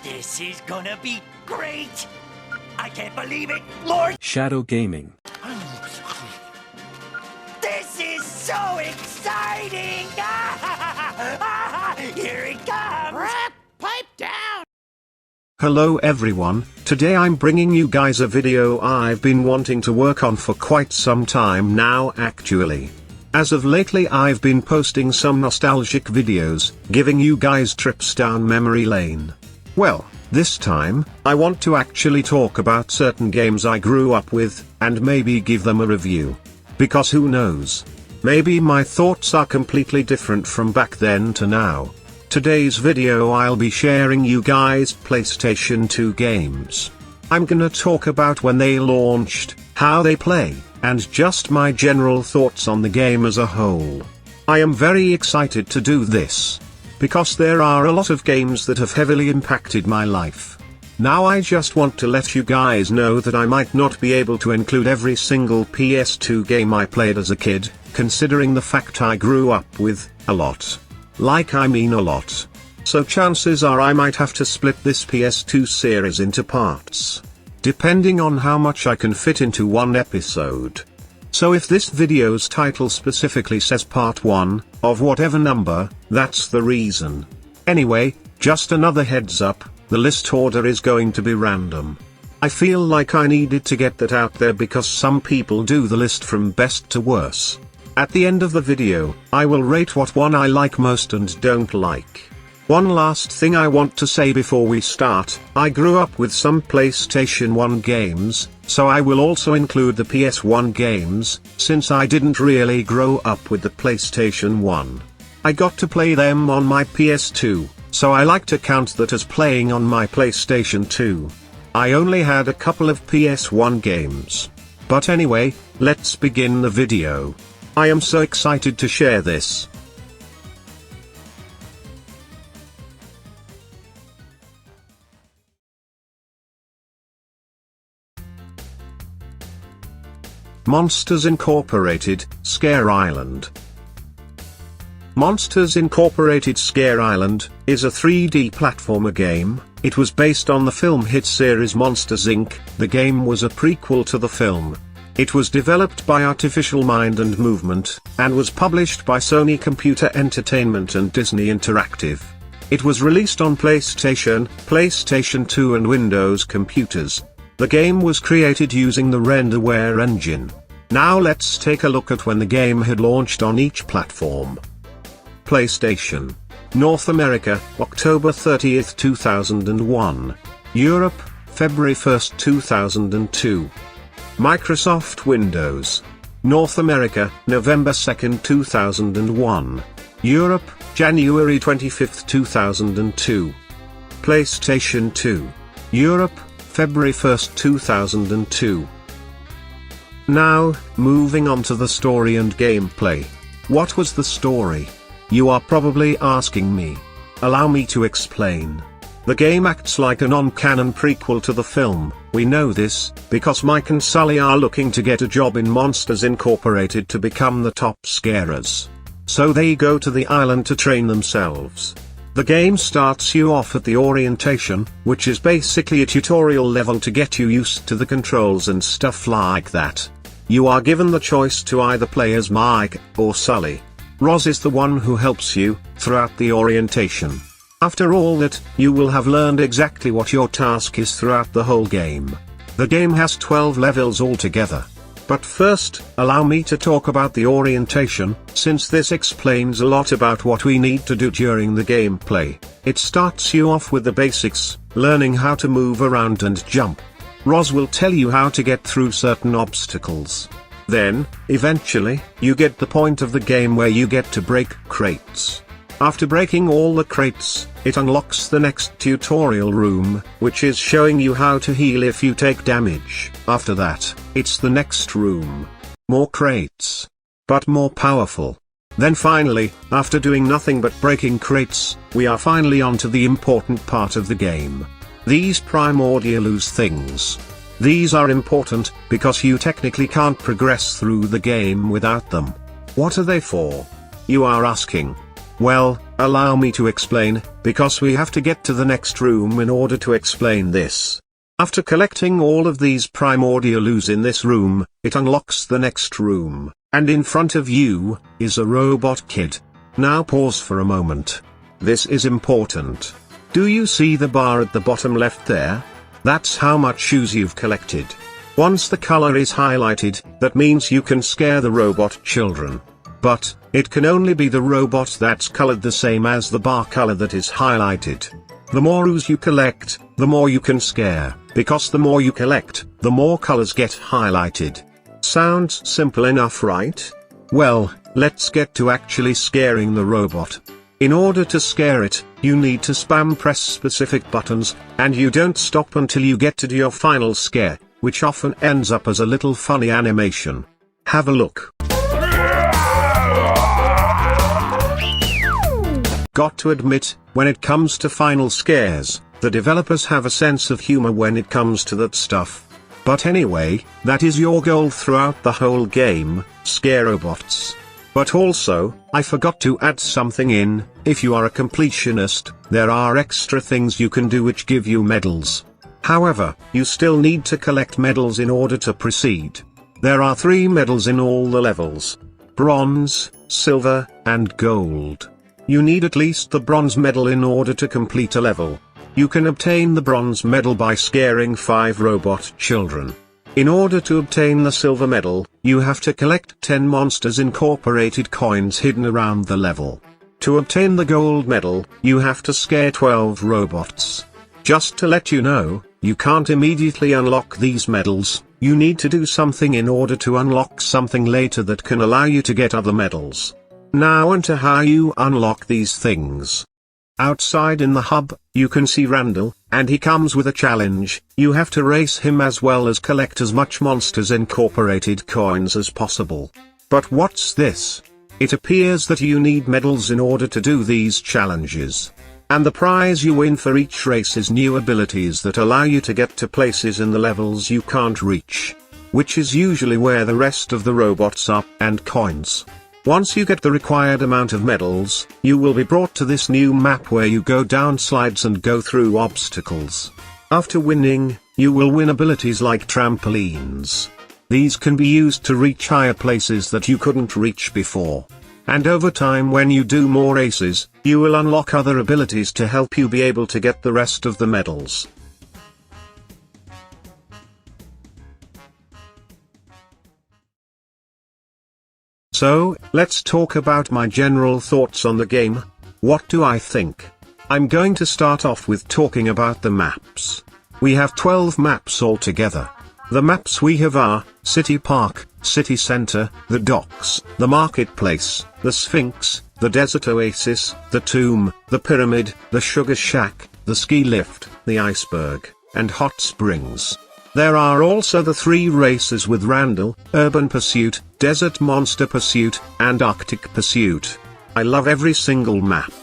This is gonna be great! I can't believe it, Lord! Shadow Gaming. This is so exciting! Here it comes! Pipe down! Hello everyone, today I'm bringing you guys a video I've been wanting to work on for quite some time now actually. As of lately I've been posting some nostalgic videos, giving you guys trips down memory lane. Well, this time, I want to actually talk about certain games I grew up with, and maybe give them a review. Because who knows? Maybe my thoughts are completely different from back then to now. Today's video I'll be sharing you guys PlayStation 2 games. I'm gonna talk about when they launched, how they play, and just my general thoughts on the game as a whole. I am very excited to do this, because there are a lot of games that have heavily impacted my life. Now I just want to let you guys know that I might not be able to include every single PS2 game I played as a kid, considering the fact I grew up with a lot. Like I mean a lot. So chances are I might have to split this PS2 series into parts, depending on how much I can fit into one episode. So if this video's title specifically says part 1, of whatever number, that's the reason. Anyway, just another heads up, the list order is going to be random. I feel like I needed to get that out there because some people do the list from best to worse. At the end of the video, I will rate what one I like most and don't like. One last thing I want to say before we start, I grew up with some PlayStation 1 games, so I will also include the PS1 games, since I didn't really grow up with the PlayStation 1. I got to play them on my PS2, so I like to count that as playing on my PlayStation 2. I only had a couple of PS1 games. But anyway, let's begin the video. I am so excited to share this. Monsters Incorporated, Scare Island. Monsters Incorporated Scare Island is a 3D platformer game. It was based on the film hit series Monsters Inc. The game was a prequel to the film. It was developed by Artificial Mind and Movement, and was published by Sony Computer Entertainment and Disney Interactive. It was released on PlayStation, PlayStation 2 and Windows computers. The game was created using the Renderware engine. Now let's take a look at when the game had launched on each platform. PlayStation. North America, October 30, 2001. Europe, February 1, 2002. Microsoft Windows. North America, November 2, 2001. Europe, January 25, 2002. PlayStation 2. Europe, February 1, 2002. Now, moving on to the story and gameplay. What was the story? You are probably asking me. Allow me to explain. The game acts like a non-canon prequel to the film. We know this, because Mike and Sully are looking to get a job in Monsters Incorporated to become the top scarers. So they go to the island to train themselves. The game starts you off at the orientation, which is basically a tutorial level to get you used to the controls and stuff like that. You are given the choice to either play as Mike or Sully. Roz is the one who helps you throughout the orientation. After all that, you will have learned exactly what your task is throughout the whole game. The game has 12 levels altogether. But first, allow me to talk about the orientation, since this explains a lot about what we need to do during the gameplay. It starts you off with the basics, learning how to move around and jump. Roz will tell you how to get through certain obstacles. Then, eventually, you get the point of the game where you get to break crates. After breaking all the crates, it unlocks the next tutorial room, which is showing you how to heal if you take damage. After that, it's the next room. More crates. But more powerful. Then finally, after doing nothing but breaking crates, we are finally onto the important part of the game. These primordial ooze things. These are important, because you technically can't progress through the game without them. What are they for? You are asking. Well, allow me to explain, because we have to get to the next room in order to explain this. After collecting all of these primordial ooze in this room, it unlocks the next room, and in front of you is a robot kid. Now pause for a moment. This is important. Do you see the bar at the bottom left there? That's how much ooze you've collected. Once the color is highlighted, that means you can scare the robot children. But, it can only be the robot that's colored the same as the bar color that is highlighted. The more ooze you collect, the more you can scare, because the more you collect, the more colors get highlighted. Sounds simple enough, right? Well, let's get to actually scaring the robot. In order to scare it, you need to spam press specific buttons, and you don't stop until you get to your final scare, which often ends up as a little funny animation. Have a look. Got to admit, when it comes to final scares, the developers have a sense of humor when it comes to that stuff. But anyway, that is your goal throughout the whole game, scare robots. But also, I forgot to add something in. If you are a completionist, there are extra things you can do which give you medals. However, you still need to collect medals in order to proceed. There are 3 medals in all the levels: bronze, silver, and gold. You need at least the bronze medal in order to complete a level. You can obtain the bronze medal by scaring 5 robot children. In order to obtain the silver medal, you have to collect 10 Monsters Incorporated coins hidden around the level. To obtain the gold medal, you have to scare 12 robots. Just to let you know, you can't immediately unlock these medals. You need to do something in order to unlock something later that can allow you to get other medals. Now onto how you unlock these things. Outside in the hub, you can see Randall, and he comes with a challenge. You have to race him as well as collect as much Monsters Incorporated coins as possible. But what's this? It appears that you need medals in order to do these challenges. And the prize you win for each race is new abilities that allow you to get to places in the levels you can't reach. Which is usually where the rest of the robots are, and coins. Once you get the required amount of medals, you will be brought to this new map where you go down slides and go through obstacles. After winning, you will win abilities like trampolines. These can be used to reach higher places that you couldn't reach before. And over time, when you do more races, you will unlock other abilities to help you be able to get the rest of the medals. So, let's talk about my general thoughts on the game. What do I think? I'm going to start off with talking about the maps. We have 12 maps altogether. The maps we have are City Park, City Center, the Docks, the Marketplace, the Sphinx, the Desert Oasis, the Tomb, the Pyramid, the Sugar Shack, the Ski Lift, the Iceberg, and Hot Springs. There are also the 3 races with Randall, Urban Pursuit, Desert Monster Pursuit, and Arctic Pursuit. I love every single map.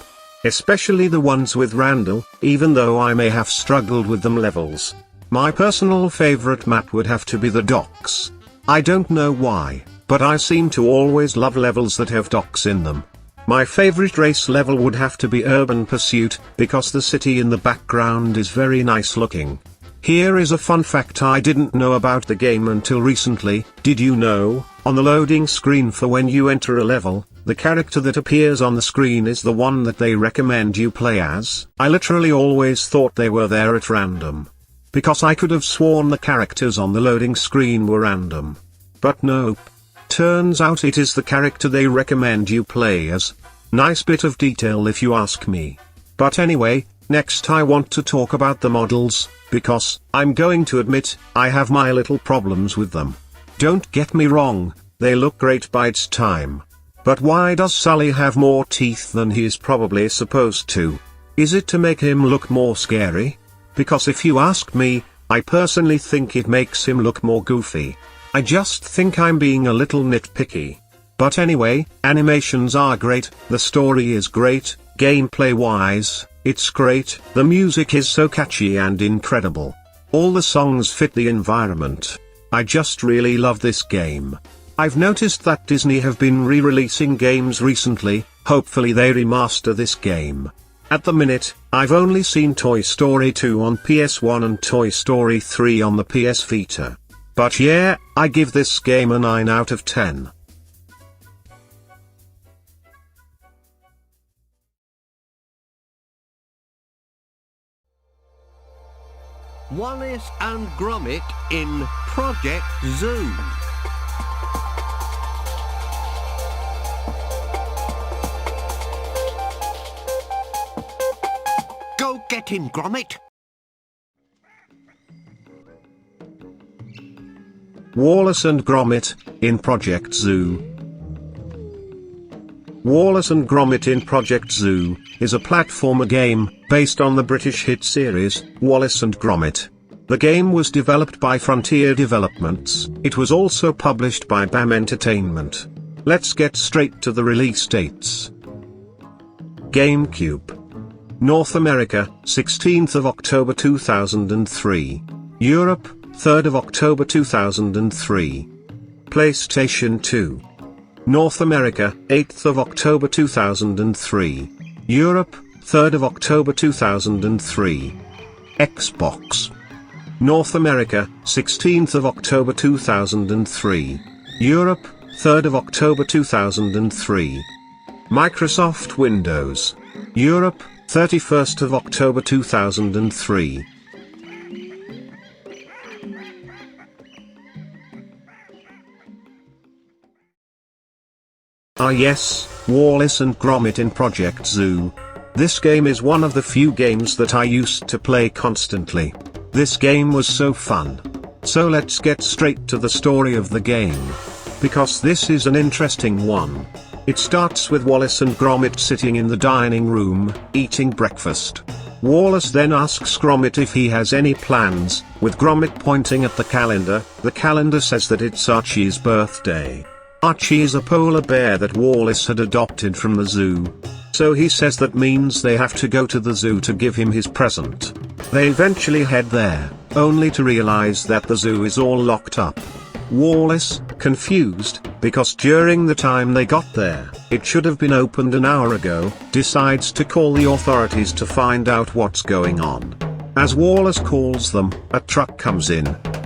Especially the ones with Randall, even though I may have struggled with them levels. My personal favorite map would have to be the Docks. I don't know why, but I seem to always love levels that have docks in them. My favorite race level would have to be Urban Pursuit, because the city in the background is very nice looking. Here is a fun fact I didn't know about the game until recently. Did you know, on the loading screen for when you enter a level, the character that appears on the screen is the one that they recommend you play as? I literally always thought they were there at random. Because I could have sworn the characters on the loading screen were random. But nope. Turns out it is the character they recommend you play as. Nice bit of detail if you ask me. But anyway, next I want to talk about the models, because, I'm going to admit, I have my little problems with them. Don't get me wrong, they look great by its time. But why does Sully have more teeth than he is probably supposed to? Is it to make him look more scary? Because if you ask me, I personally think it makes him look more goofy. I just think I'm being a little nitpicky. But anyway, animations are great, the story is great, gameplay-wise, it's great, the music is so catchy and incredible. All the songs fit the environment. I just really love this game. I've noticed that Disney have been re-releasing games recently, Hopefully they remaster this game. At the minute, I've only seen Toy Story 2 on PS1 and Toy Story 3 on the PS Vita. But yeah, I give this game a 9 out of 10. Wallace and Gromit in Project Zoo. Go get him, Gromit. Wallace and Gromit in Project Zoo. Wallace and Gromit in Project Zoo is a platformer game based on the British hit series Wallace and Gromit. The game was developed by Frontier Developments. It was also published by BAM Entertainment. Let's get straight to the release dates. GameCube. North America, 16th of October 2003. Europe, 3rd of October 2003. PlayStation 2. North America, 8th of October 2003. Europe, 3rd of October 2003. Xbox. North America, 16th of October 2003. Europe, 3rd of October 2003. Microsoft Windows. Europe, 31st of October 2003. Ah yes, Wallace and Gromit in Project Zoo. This game is one of the few games that I used to play constantly. This game was so fun. So let's get straight to the story of the game. Because this is an interesting one. It starts with Wallace and Gromit sitting in the dining room, eating breakfast. Wallace then asks Gromit if he has any plans, with Gromit pointing at the calendar. The calendar says that it's Archie's birthday. Archie is a polar bear that Wallace had adopted from the zoo. So he says that means they have to go to the zoo to give him his present. They eventually head there, only to realize that the zoo is all locked up. Wallace, confused, because during the time they got there, it should have been opened an hour ago, decides to call the authorities to find out what's going on. As Wallace calls them, a truck comes in.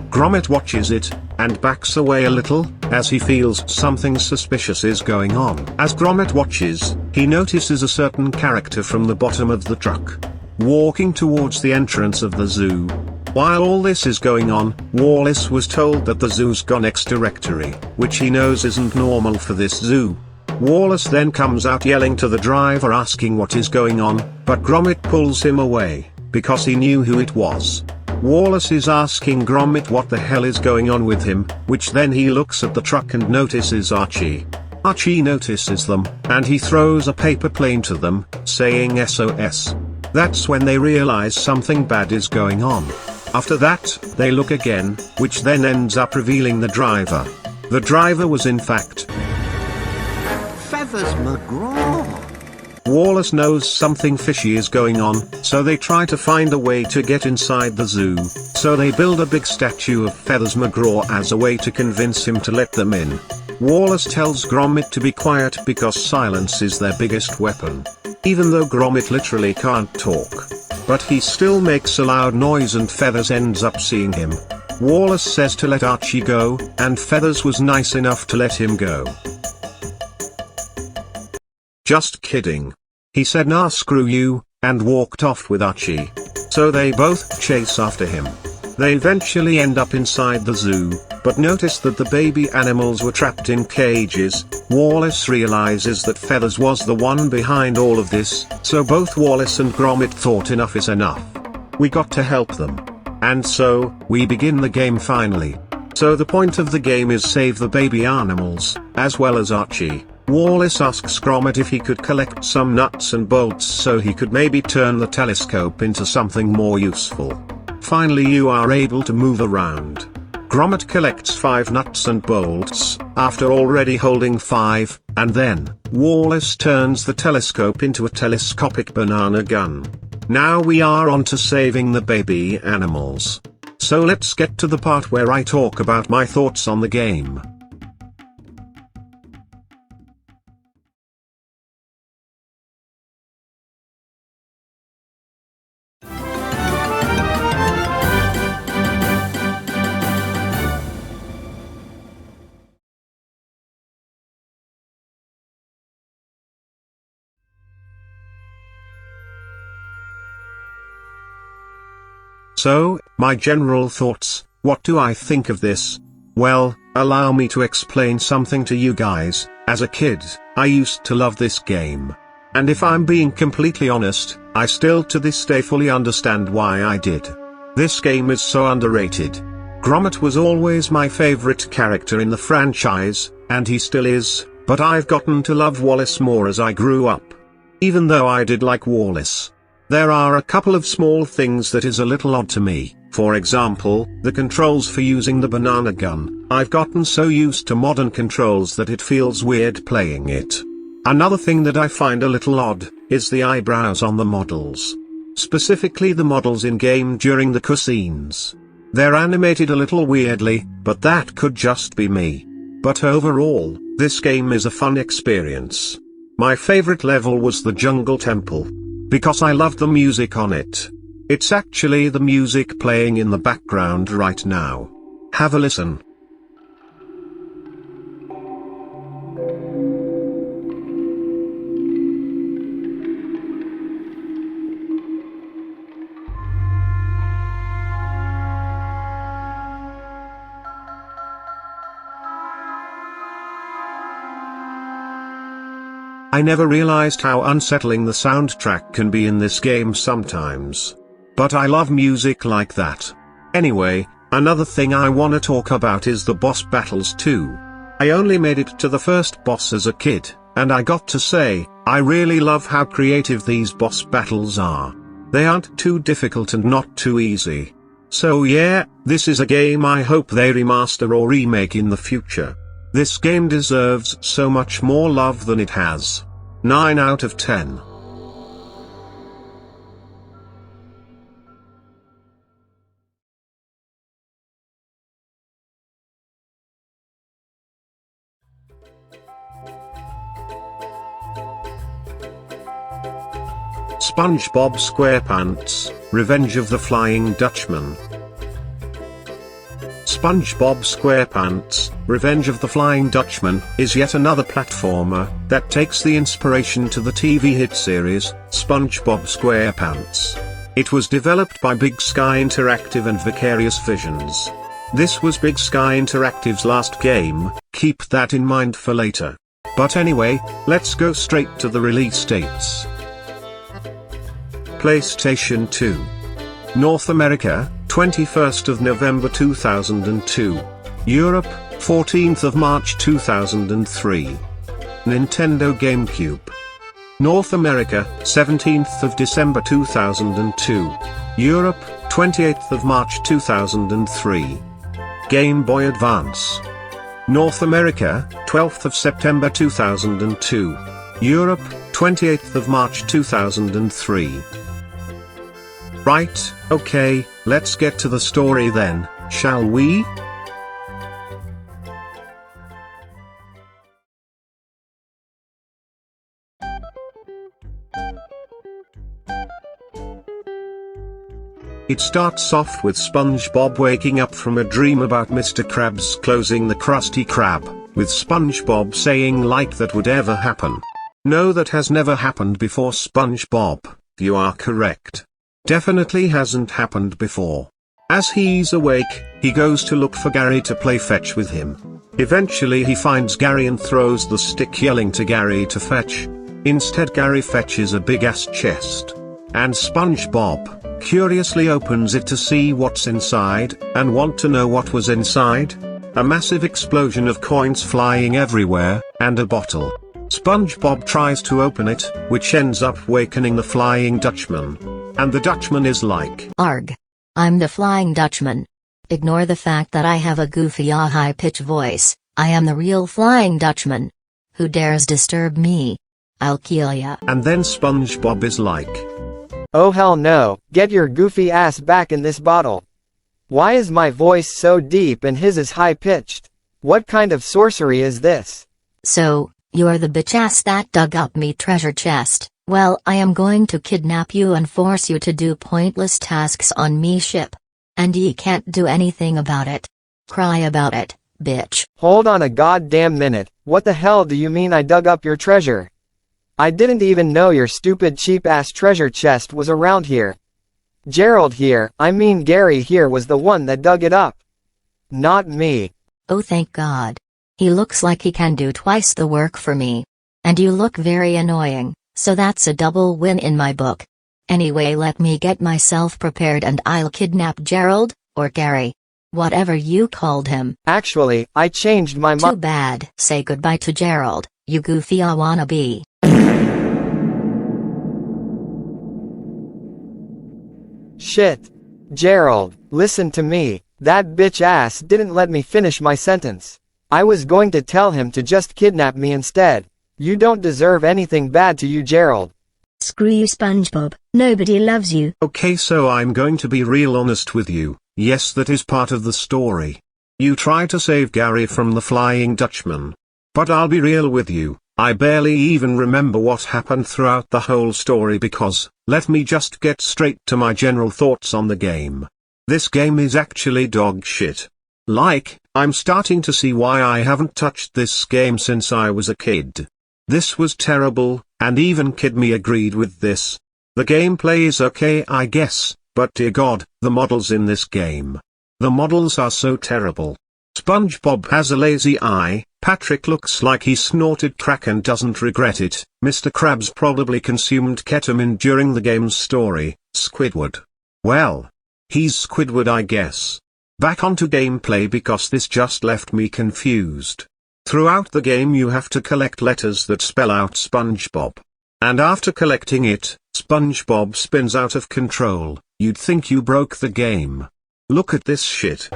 Gromit watches it, and backs away a little, as he feels something suspicious is going on. As Gromit watches, he notices a certain character from the bottom of the truck, walking towards the entrance of the zoo. While all this is going on, Wallace was told that the zoo's gone X-directory, which he knows isn't normal for this zoo. Wallace then comes out yelling to the driver asking what is going on, but Gromit pulls him away, because he knew who it was. Wallace is asking Gromit what the hell is going on with him, which then he looks at the truck and notices Archie. Archie notices them, and he throws a paper plane to them, saying SOS. That's when they realize something bad is going on. After that, they look again, which then ends up revealing the driver. The driver was in fact Feathers McGraw. Wallace knows something fishy is going on, so they try to find a way to get inside the zoo. So they build a big statue of Feathers McGraw as a way to convince him to let them in. Wallace tells Gromit to be quiet because silence is their biggest weapon. Even though Gromit literally can't talk. But he still makes a loud noise and Feathers ends up seeing him. Wallace says to let Archie go, and Feathers was nice enough to let him go. Just kidding. He said nah screw you, and walked off with Archie. So they both chase after him. They eventually end up inside the zoo, but notice that the baby animals were trapped in cages. Wallace realizes that Feathers was the one behind all of this, so both Wallace and Gromit thought enough is enough. We got to help them. And so, we begin the game finally. So the point of the game is save the baby animals, as well as Archie. Wallace asks Gromit if he could collect some nuts and bolts so he could maybe turn the telescope into something more useful. Finally you are able to move around. Gromit collects 5 nuts and bolts, after already holding 5, and then, Wallace turns the telescope into a telescopic banana gun. Now we are on to saving the baby animals. So let's get to the part where I talk about my thoughts on the game. So, my general thoughts, what do I think of this? Well, allow me to explain something to you guys. As a kid, I used to love this game. And if I'm being completely honest, I still to this day fully understand why I did. This game is so underrated. Gromit was always my favorite character in the franchise, and he still is, but I've gotten to love Wallace more as I grew up. Even though I did like Wallace, there are a couple of small things that is a little odd to me. For example, the controls for using the banana gun. I've gotten so used to modern controls that it feels weird playing it. Another thing that I find a little odd, is the eyebrows on the models. Specifically the models in-game during the cutscenes. They're animated a little weirdly, but that could just be me. But overall, this game is a fun experience. My favorite level was the Jungle Temple. Because I loved the music on it. It's actually the music playing in the background right now. Have a listen. I never realized how unsettling the soundtrack can be in this game sometimes. But I love music like that. Anyway, another thing I wanna talk about is the boss battles too. I only made it to the first boss as a kid, and I got to say, I really love how creative these boss battles are. They aren't too difficult and not too easy. So yeah, this is a game I hope they remaster or remake in the future. This game deserves so much more love than it has. 9 out of 10. SpongeBob SquarePants, Revenge of the Flying Dutchman. SpongeBob SquarePants, Revenge of the Flying Dutchman, is yet another platformer that takes the inspiration to the TV hit series, SpongeBob SquarePants. It was developed by Big Sky Interactive and Vicarious Visions. This was Big Sky Interactive's last game, keep that in mind for later. But anyway, let's go straight to the release dates. PlayStation 2. North America, 21st of November 2002. Europe, 14th of March 2003. Nintendo GameCube. North America, 17th of December 2002. Europe, 28th of March 2003. Game Boy Advance. North America, 12th of September 2002. Europe, 28th of March 2003. Right, okay, let's get to the story then, shall we? It starts off with SpongeBob waking up from a dream about Mr. Krabs closing the Krusty Krab, with SpongeBob saying like that would ever happen. No, that has never happened before, SpongeBob, you are correct. Definitely hasn't happened before. As he's awake, he goes to look for Gary to play fetch with him. Eventually he finds Gary and throws the stick yelling to Gary to fetch. Instead Gary fetches a big ass chest. And SpongeBob curiously opens it to see what's inside, and want to know what was inside? A massive explosion of coins flying everywhere, and a bottle. SpongeBob tries to open it, which ends up wakening the Flying Dutchman. And the Dutchman is like, "Arg. I'm the Flying Dutchman. Ignore the fact that I have a goofy high-pitched voice, I am the real Flying Dutchman. Who dares disturb me? I'll kill ya." And then SpongeBob is like, "Oh hell no, get your goofy ass back in this bottle. Why is my voice so deep and his is high-pitched? What kind of sorcery is this?" "So, you're the bitch ass that dug up me treasure chest. Well, I am going to kidnap you and force you to do pointless tasks on me ship. And ye can't do anything about it. Cry about it, bitch." Hold on a goddamn minute, what the hell do you mean I dug up your treasure? I didn't even know your stupid cheap ass treasure chest was around here. Gerald here, I mean Gary here was the one that dug it up. Not me. Oh, thank God. He looks like he can do twice the work for me. And you look very annoying, so that's a double win in my book. Anyway, let me get myself prepared and I'll kidnap Gerald, or Gary. Whatever you called him. Actually, I changed my Too mind. bad. Say goodbye to Gerald, you goofy wannabe. Shit. Gerald, listen to me. That bitch ass didn't let me finish my sentence. I was going to tell him to just kidnap me instead. You don't deserve anything bad to you, Gerald. Screw you, SpongeBob. Nobody loves you. Okay, so I'm going to be real honest with you. Yes, that is part of the story. You try to save Gary from the Flying Dutchman. But I'll be real with you, I barely even remember what happened throughout the whole story because, let me just get straight to my general thoughts on the game. This game is actually dog shit. Like, I'm starting to see why I haven't touched this game since I was a kid. This was terrible, and even Kid Me agreed with this. The gameplay is okay, I guess, but dear God, the models in this game. The models are so terrible. SpongeBob has a lazy eye, Patrick looks like he snorted crack and doesn't regret it, Mr. Krabs probably consumed ketamine during the game's story, Squidward. Well, he's Squidward, I guess. Back onto gameplay because this just left me confused. Throughout the game you have to collect letters that spell out SpongeBob. And after collecting it, SpongeBob spins out of control. You'd think you broke the game. Look at this shit.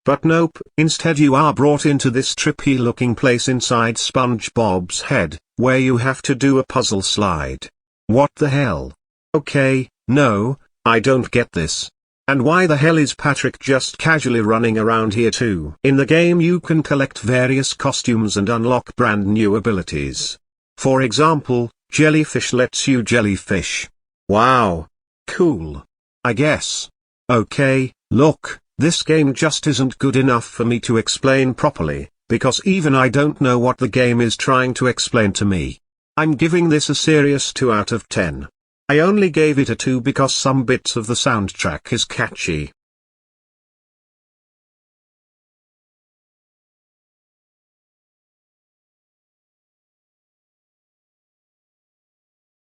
But nope, instead you are brought into this trippy looking place inside SpongeBob's head, where you have to do a puzzle slide. What the hell? Okay, no, I don't get this. And why the hell is Patrick just casually running around here too? In the game you can collect various costumes and unlock brand new abilities. For example, Jellyfish lets you jellyfish. Wow. Cool. I guess. Okay, look. This game just isn't good enough for me to explain properly, because even I don't know what the game is trying to explain to me. I'm giving this a serious 2 out of 10. I only gave it a 2 because some bits of the soundtrack is catchy,